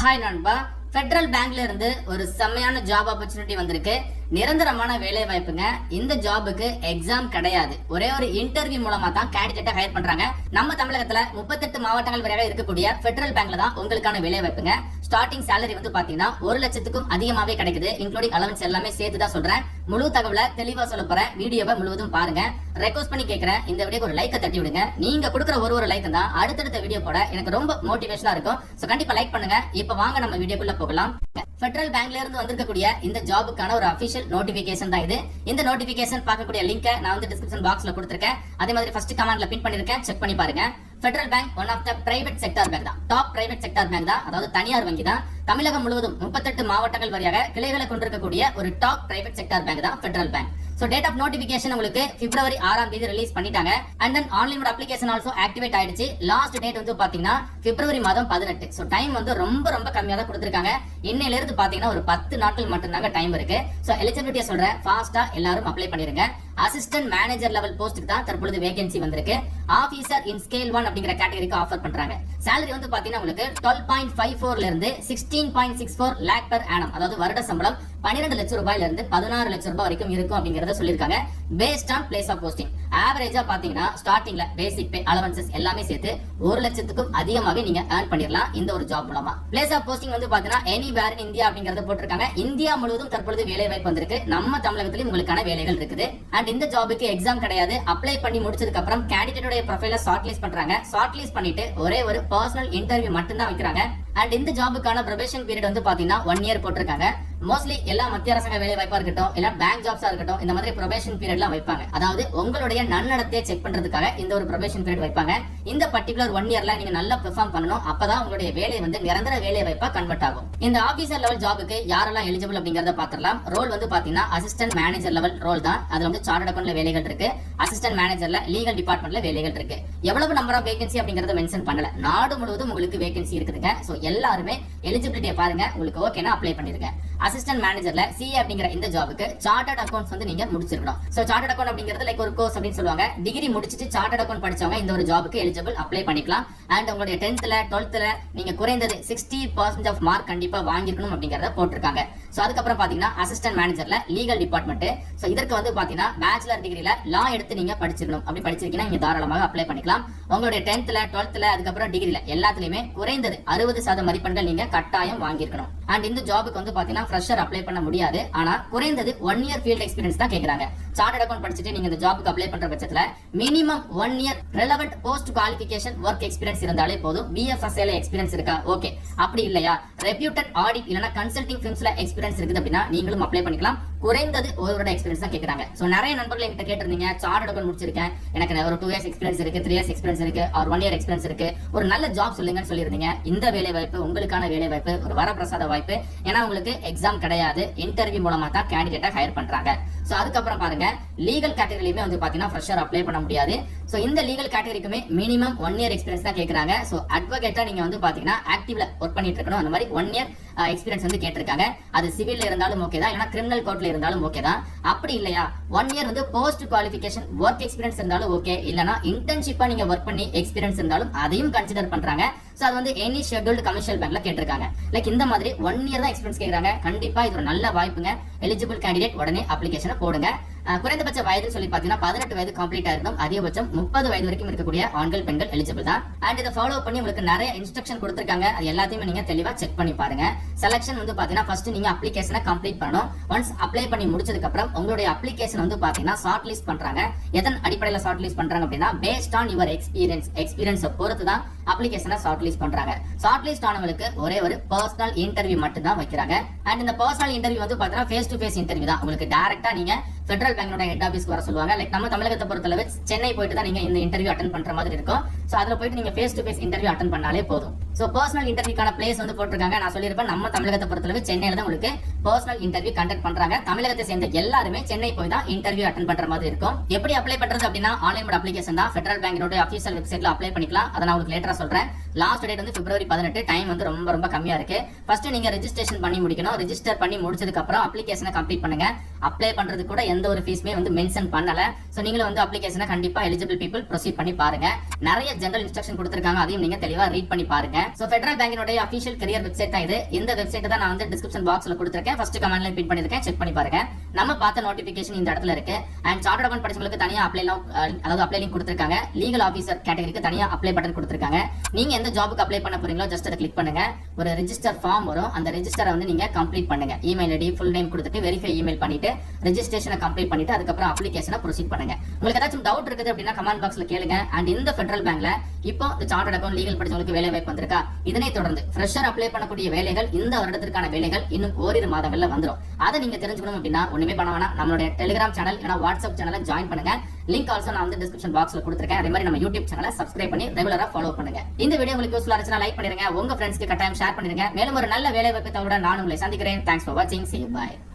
Hi நண்பா, federal பேங்க்ல இருந்து ஒரு செம்மையான ஜாப் ஆப்பர்ச்சுனிட்டி வந்திருக்கு. நிரந்தரமான வேலை வாய்ப்புங்க. இந்த ஜாபுக்கு எக்ஸாம் கிடையாது, ஒரே ஒரு இன்டர்வியூ மூலமா தான் கேண்டிடேட்டை ஹையர் பண்றாங்க. நம்ம தமிழகத்துல 38 மாவட்டங்கள் வரையாக இருக்கக்கூடிய ஃபெடரல் பேங்க்ல தான் உங்களுக்கான வேலை வாய்ப்புங்க. ஸ்டார்டிங் சேலரி வந்து பாத்தீங்கன்னா 1 லட்சத்துக்கும் அதிகமாவே கிடைக்குது. இன்க்ளூடிங் அலவன்ஸ் எல்லாமே சேர்த்து தான் சொல்றேன். முழு தகவலை தெளிவா சொல்ல போறேன். வீடியோவை முழுவதும் பாருங்க. ரெக்வஸ்ட் பண்ணி கேட்கிறேன், இந்த வீடியோக்கு ஒரு லைக்கை தட்டி விடுங்க. நீங்க கொடுக்குற ஒரு லைக் தான் அடுத்தடுத்த வீடியோ போட எனக்கு ரொம்ப மோட்டிவேஷனா இருக்கும். சோ கண்டிப்பா லைக் பண்ணுங்க. இப்ப வாங்க நம்ம வீடியோக்குள்ள போகலாம். ஃபெடரல் பேங்க்ல இருந்து வந்திருக்கக்கூடிய இந்த ஜாபுக்கான ஒரு அபிஷியல் நோட்டிபிகேஷன் தான் இது. இந்த நோட்டிபிகேஷன் பார்க்கக்கூடிய லிங்கை நான் வந்து டிஸ்கிரிப்ஷன் பாக்ஸ்ல கொடுத்திருக்கேன். அதே மாதிரி ஃபர்ஸ்ட் கமெண்ட்ல பின் பண்ணிருக்கேன், செக் பண்ணி பாருங்க. Federal bank one of the private sector bank தான், டாப் பிரைவேட் செக்டார் பேங்க் தான், அதாவது தனியார் வங்கி தான். தமிழகம் முழுவதும் 38 மாவட்டங்கள் வரையாக கிளைகளை கொண்டிருக்கக்கூடிய ஒரு டாப் பிரைவேட் செக்டார் பேங்க் தான் federal bank. So date of notification உங்களுக்கு பிப்ரவரி 6ஆம் தேதி ரிலீஸ் பண்ணிட்டாங்க. and then online application also activate ஆயிடுச்சு. லாஸ்ட் டேட் வந்து பாத்தீங்கன்னா பிப்ரவரி மாதம் 18. சோ டைம் வந்து ரொம்ப கம்மியா தான் கொடுத்திருக்காங்க. இன்னையில இருந்து பாத்தீங்கன்னா ஒரு 10 நாட்கள் மட்டும் தாங்க டைம் இருக்கு. சோ எலிஜிபிலிட்டியை சொல்றேன், ஃபாஸ்டா எல்லாரும் அப்ளை பண்ணிருங்க. அசிஸ்டன்ட் மேனேஜர் லெவல் போஸ்ட்டுக்கு தான் தற்பொழுது வேகன்சி வந்திருக்கு. ஆபீசர் இன் ஸ்கேல் 1 அப்படிங்கிற கேட்டகரிக்கு ஆஃபர் பண்றாங்க. salary வந்து பாத்தீங்கன்னா உங்களுக்கு 12.54 ல இருந்து 16.64 lakh per annum, அதாவது வருட சம்பளம் 12 லட்சம் ரூபாயில இருந்து 16 லட்சம் ரூபாய் வரைக்கும் இருக்கும் அப்படிங்கறத சொல்லிருக்காங்க. Based on place of posting. ஆவரேஜா பாத்தீங்கன்னா ஸ்டார்டிங்ல பேசிக் பே அலவன்சஸ் எல்லாமே சேர்த்து 1 லட்சத்துக்கும் அதிகமாவே நீங்க ஏர்ன் பண்ணிடலாம் இந்த ஒரு ஜாப் மூலமா. பிளேஸ் ஆஃப் போஸ்டிங் வந்து பாத்தீங்கன்னா எனிவேர் இன் இந்தியா அப்படிங்கறத போட்டிருக்காங்க. இந்தியா முழுவதும் தற்பொழுது வேலை வாய்ப்பு வந்திருக்கு. நம்ம தமிழகத்திலும் உங்களுக்கான வேலைகள் இருக்குது. அண்ட் இந்த ஜாபுக்கு எக்ஸாம் கிடையாது. அப்ளை பண்ணி முடிச்சதுக்கு அப்புறம் கேண்டிடேட்டோட ப்ரொஃபைல ஷார்ட் லிஸ்ட் பண்றாங்க. ஷார்ட் லிஸ்ட் பண்ணிட்டு ஒரே ஒரு பர்சனல் இன்டர்வியூ மட்டும் தான் வைக்கிறாங்க. அண்ட் இந்த ஜாபுக்கான ப்ரொபேஷன் பீரியட் வந்து பாத்தீங்கன்னா 1 இயர் போட்டிருக்காங்க. மோஸ்ட்லி எல்லா மத்திய அரசாங்க வேலை வாய்ப்பா இருக்கட்டும், இல்ல பேங்க் ஜாப்ஸா இருக்கட்டும், இந்த மாதிரி ப்ரொபேஷன் பீரியட்லாம் வைப்பாங்க. அதாவது உங்களுடைய நன்னடத்தையை செக் பண்றதுக்காக இந்த ஒரு ப்ரொபேஷன் பீரியட் வைப்பாங்க. இந்த பர்டிகுலர் 1 இயர்ல நீங்க நல்லா பெர்ஃபார்ம் பண்ணணும். அப்பதான் உங்களுடைய வேலை வந்து நிரந்தர வேலை வாய்ப்பா கன்வெர்ட் ஆகும். இந்த ஆபீசர் லெவல் ஜாபுக்கு யாரெல்லாம் எலிஜிபிள் அப்படிங்கறத பாத்திரலாம். ரோல் வந்து பாத்தீங்கன்னா அசிஸ்டன்ட் மேனேஜர் லெவல் ரோல் தான். அதுல வந்து சார்ட்டர்ட் அக்கவுண்ட்ல வேலைகள் இருக்கு. அசிஸ்டன்ட் மேனேஜர்ல லீகல் டிபார்ட்மெண்ட்ல வேலைகள் இருக்கு. எவ்வளவு நம்பர் ஆஃப் வேகன்சி அப்படிங்கறத மென்ஷன் பண்ணல. நாடு முழுவதும் உங்களுக்கு வேகன்சி இருக்குதுங்க. சோ எல்லாருமே எலிஜிபிலிட்டியை பாருங்க. உங்களுக்கு ஓகேனா அப்ளை பண்ணிருங்க. அசிஸ்டன்ட் மேனேஜர்ல சிஏ அப்படிங்கிற இந்த ஜாபுக்கு சார்ட்டர்ட் அக்கவுண்ட்ஸ் வந்து நீங்க முடிச்சிருக்கணும். சோ சார்ட்டர்ட் அக்கவுண்ட் அப்படிங்கிறது லைக் ஒரு கோர்ஸ் அப்படின்னு சொல்லுவாங்க. டிகிரி முடிச்சிட்டு சார்ட்டர்ட் அக்கவுண்ட் படிச்சவங்க இந்த ஒரு ஜாபுக்கு எலிஜிபிள் அப்ளை பண்ணிக்கலாம். அண்ட் உங்களுடைய 10th 12th நீங்க குறைந்தது 60% ஆஃப் மார்க் கண்டிப்பா வாங்கிருக்கணும் அப்படிங்கறத போட்டிருக்காங்க. சோ அதுக்கப்புறம் பாத்தீங்கன்னா அசிஸ்டன்ட் மேனேஜர்ல லீகல் டிபார்ட்மெண்ட். சோ இதற்கு வந்து பாத்தீங்கன்னா பேச்சுலர் டிகிரில லா எடுத்து நீங்க படிச்சிருக்கணும். அப்படி படிச்சிருக்கீங்கன்னா நீங்க தாராளமாக அப்ளை பண்ணிக்கலாம். உங்களுடைய 10th 12th அதுக்கப்புறம் டிகிரில எல்லாத்துலயுமே குறைந்தது 60% மதிப்பெண்கள் நீங்க கட்டாயம் வாங்கியிருக்கணும். அண்ட் இந்த ஜாபுக்கு வந்து பாத்தீங்கன்னா ஃப்ரெஷர் அப்ளை பண்ண முடியாது. ஆனா குறைந்தது 1 இயர் ஃபீல்ட் எக்ஸ்பீரியன்ஸ் தான் கேக்குறாங்க. சார்ட்டர்ட் அக்கவுண்ட் படிச்சுட்டு நீங்க இந்த ஜாபுக்கு அப்ளை பண்ற பட்சத்துல minimum 1 year relevant post qualification work experience இருந்தாலே போதும். பிஎஃப்எஸ்ஏல எக்ஸ்பீரியன்ஸ் இருக்கா, ஓகே. அப்படி இல்லையா ரெப்யூட்டட் ஆடிட் இல்லனா கன்சல்டிங் ஃபிர்ம்ஸ்ல எக்ஸ்பீரியன்ஸ் இருக்குது அப்படின்னா நீங்களும் அப்ளை பண்ணிக்கலாம். குறைந்தது 1 வருட எக்ஸ்பீரியன்ஸ் தான் கேக்குறாங்க. சோ நிறைய நண்பர்கள் என்கிட்ட கேட்டிருந்தீங்க, சார்ட்டர்ட் அக்கவுண்ட் முடிச்சிருக்கேன், எனக்கு ஒரு 2 இயர்ஸ் எக்ஸ்பீரியன்ஸ் இருக்கு, 3 இயர்ஸ் எக்ஸ்பீரியன்ஸ் இருக்கு, ஒரு 1 இயர் எக்ஸ்பீரியன்ஸ் இருக்கு, ஒரு நல்ல ஜாப் சொல்லுங்கன்னு சொல்லியிருந்தீங்க. இந்த வேலை வாய்ப்பு உங்களுக்கான வேலை வாய்ப்பு, ஒரு வரப்பிரசாத வாய்ப்பு. ஏன்னா உங்களுக்கு எக்ஸாம் கிடையாது, இன்டர்வியூ மூலமா தான் கேண்டிடேட்டை ஹையர் பண்றாங்க. சோ அதுக்கப்புறம் பாருங்க, லீகல் கேட்டகரியிலுமே வந்து பாத்தீங்கன்னா ஃப்ரெஷர் அப்ளை பண்ண முடியாது. சோ இந்த லீகல் கேட்டகரிக்குமே மினிமம் 1 இயர் எக்ஸ்பீரியன்ஸ் தான் கேக்குறாங்க. சோ அட்வொகேட்டா நீங்க வந்து பாத்தீங்கன்னா ஆக்டிவ்ல ஒர்க் பண்ணிட்டு இருக்கணும். அந்த மாதிரி 1 இயர் எக்ஸ்பீரியன்ஸ் வந்து கேட்டிருக்காங்க. அது சிவில்ல இருந்தாலும் ஓகே தான், இல்லனா கிரிமினல் கோர்ட்ல இருந்தாலும் ஓகே தான். அப்படி இல்லையா 1 இயர் வந்து போஸ்ட் குவாலிஃபிகேஷன் ஒர்க் எக்ஸ்பீரியன்ஸ் இருந்தாலும் ஓகே, இல்லனா இன்டர்ன்ஷிப்பா நீங்க ஒர்க் பண்ணி எக்ஸ்பீரியன்ஸ் இருந்தாலும் அதையும் கன்சிடர் பண்றாங்க. சோ அது வந்து எனி ஷெட்யூல்டு கமர்ஷியல் பேங்க்ல கேட்டிருக்காங்க. லைக் இந்த மாதிரி 1 இயர் தான் எக்ஸ்பீரியன்ஸ் கேக்குறாங்க. கண்டிப்பா இது ஒரு நல்ல வாய்ப்புங்க. எலிஜிபிள் கேண்டிடேட் உடனே அப்ளிகேஷனை போடுங்க. குறைந்தபட்ச வயது சொல்லி பாத்தீங்கன்னா 18 வயது கம்ப்ளீட் ஆயிருக்கும். அதிகபட்சம் 30 வயது வரைக்கும் இருக்கக்கூடிய ஆண்கள் பெண்கள் எலிஜிபிள் தான். அண்ட் இதை ஃபாலோ பண்ணி உங்களுக்கு நிறைய இன்ஸ்ட்ரக்ஷன் கொடுத்திருக்காங்க. அது எல்லாத்தையுமே நீங்க தெளிவா செக் பண்ணி பாருங்க. செலக்ஷன் வந்து பாத்தீங்கன்னா ஃபர்ஸ்ட் நீங்க அப்ளிகேஷனை கம்ப்ளீட் பண்ணணும். ஒன்ஸ் அப்ளை பண்ணி முடிச்சதுக்கு அப்புறம் உங்களுடைய அப்ளிகேஷன் வந்து பாத்தீங்கன்னா ஷார்ட் லிஸ்ட் பண்றாங்க. எதன் அடிப்படையில் ஷார்ட் லிஸ்ட் பண்றாங்க அப்படின்னா பேஸ்ட் ஆன் யுவர் எக்ஸ்பீரியன்ஸ் பொறுத்து தான் அப்ளிகேஷனை ஷார்ட் லிஸ்ட் பண்றாங்க. ஷார்ட் லிஸ்ட் ஆனவங்களுக்கு ஒரே ஒரு பர்சனல் இன்டர்வியூ மட்டும் தான் வைக்கிறாங்க. அண்ட் இந்த பர்சனல் இன்டர்வியூ வந்து பாத்தீங்கன்னா ஃபேஸ் டு ஃபேஸ் இன்டர்வியூ தான். உங்களுக்கு டைரக்டா நீங்க ஃபெடரல் பேங்கோட ஹெட் ஆபீஸ்க்கு வர சொல்லுவாங்க. லைக் நம்ம தமிழகத்தை பொறுத்தளவு சென்னை போயிட்டு தான் நீங்க இந்த இன்டர்வியூ அட்டெண்ட் பண்ற மாதிரி இருக்கும். சோ அதுல போயிட்டு நீங்க face to face interview attend பண்ணாலே போதும். சோ பர்சனல் இன்டர்வியூக்கான பிளேஸ் வந்து போட்டிருக்காங்க. நான் சொல்லியிருப்பேன், நம்ம தமிழகத்தை பொறுத்தளவு சென்னையில தான் உங்களுக்கு பர்சனல் இன்டர்வியூ கண்டக்ட் பண்றாங்க. தமிழகத்தை சேர்ந்த எல்லாருமே சென்னை போய் தான் இன்டர்வியூ அட்டெண்ட் பண்ற மாதிரி இருக்கும். எப்படி அப்ளை பண்றது அப்படின்னா ஆன்லைன் அப்ளிகேஷன் தான். ஃபெடரல் பேங்கோட அபிஷியல் வெப்சைட்ல அப்ளை பண்ணிக்கலாம். அதை நான் உங்களுக்கு லேட்டரா சொல்றேன். லாஸ்ட் டேட் வந்து பிப்ரவரி 18. டைம் வந்து ரொம்ப கம்மியா இருக்கு. ஃபர்ஸ்ட் நீங்க ரெஜிஸ்ட்ரேஷன் பண்ணி முடிக்கணும். ரெஜிஸ்டர் பண்ணி முடிச்சதுக்கு அப்புறம் அப்ளிகேஷனை கம்ப்ளீட் பண்ணுங்க. அப்ளை பண்றது கூட எந்த எந்த ஒரு ஃபீஸ்மே வந்து மென்ஷன் பண்ணல. சோ நீங்களும் வந்து அப்ளிகேஷனை கண்டிப்பா எலிஜிபிள் பீப்புள் ப்ரொசீட் பண்ணி பாருங்க. நிறைய ஜெனரல் இன்ஸ்ட்ரக்ஷன் கொடுத்திருக்காங்க, அதையும் நீங்க தெளிவா ரீட் பண்ணி பாருங்க. சோ ஃபெடரல் பேங்கினுடைய அபிஷியல் கரியர் வெப்சைட் தான் இது. இந்த வெப்சைட் தான் நான் வந்து டிஸ்கிரிப்ஷன் பாக்ஸ்ல கொடுத்திருக்கேன். ஃபர்ஸ்ட் கமெண்ட்ல பின் பண்ணிருக்கேன், செக் பண்ணி பாருங்க. நம்ம பார்த்த நோட்டிபிகேஷன் இந்த இடத்துல இருக்கு. அண்ட் சார்ட்டர்ட் அக்கவுண்ட் படிச்சவங்களுக்கு தனியா அப்ளை லிங்க் கொடுத்திருக்காங்க. லீகல் ஆபீசர் கேட்டகரிக்கு தனியா அப்ளை பட்டன் கொடுத்திருக்காங்க. நீங்க எந்த ஜாபுக்கு அப்ளை பண்ண போறீங்களோ ஜஸ்ட் அதை கிளிக் பண்ணுங்க. ஒரு ரெஜிஸ்டர் ஃபார்ம் வரும், அந்த ரெஜிஸ்டரை வந்து நீங்க கம்ப்ளீட் பண்ணுங்க. இமெயில் ஐடி ஃபுல் நேம் கொடுத்துட்டு வெரிஃபை இமெயில் பண்ணிட்டு ரெஜிஸ்ட்ரேஷனை கம்ப்ளீட் பண்ணிட்டு அதுக்கப்புறம் அப்ளிகேஷனை ப்ரொசீட் பண்ணுங்க. உங்களுக்கு ஏதாச்சும் டவுட் இருக்குது அப்படின்னா கமெண்ட் பாக்ஸ்ல கேளுங்க. அண்ட் இந்த ஃபெடரல் பேங்க்ல இப்போ இந்த சார்ட்டர்ட் அக்கவுண்ட் லீகல் படிச்சவங்களுக்கு வேலை வாய்ப்பு வந்திருக்கா, இதனை தொடர்ந்து ஃப்ரெஷர் அப்ளை பண்ணக்கூடிய வேலைகள் இந்த வருடத்திற்கான வேலைகள் இன்னும் ஓரிரு மாதங்கள்ல வந்துடும். அதை நீங்க தெரிஞ்சுக்கணும் அப்படின்னா ஒண்ணுமே பண்ண வேணாம், நம்மளுடைய டெலிகிராம் சேனல் இல்லைனா வாட்ஸ்அப் சேனலை ஜாயின் பண்ணுங்க. லிங்க் ஆல்சோ நான் வந்து டிஸ்கிரிப்ஷன் பாக்ஸ்ல கொடுத்திருக்கேன். அதே மாதிரி நம்ம யூடியூப் சேனலை சப்ஸ்கிரைப் பண்ணி ரெகுலரா ஃபாலோ பண்ணுங்க. இந்த வீடியோ உங்களுக்கு யூஸ்ஃபுல்லா இருந்துச்சுன்னா லைக் பண்ணிருங்க, உங்க ஃப்ரெண்ட்ஸ்க்கு கட்டாயம் ஷேர் பண்ணிருங்க. மேலும் ஒரு நல்ல வேலை வாய்ப்பு தகவலுடன் நான் உங்களை சந்திக்கிறேன். தேங்க்ஸ் ஃபார் வாட்சிங். See you. Bye.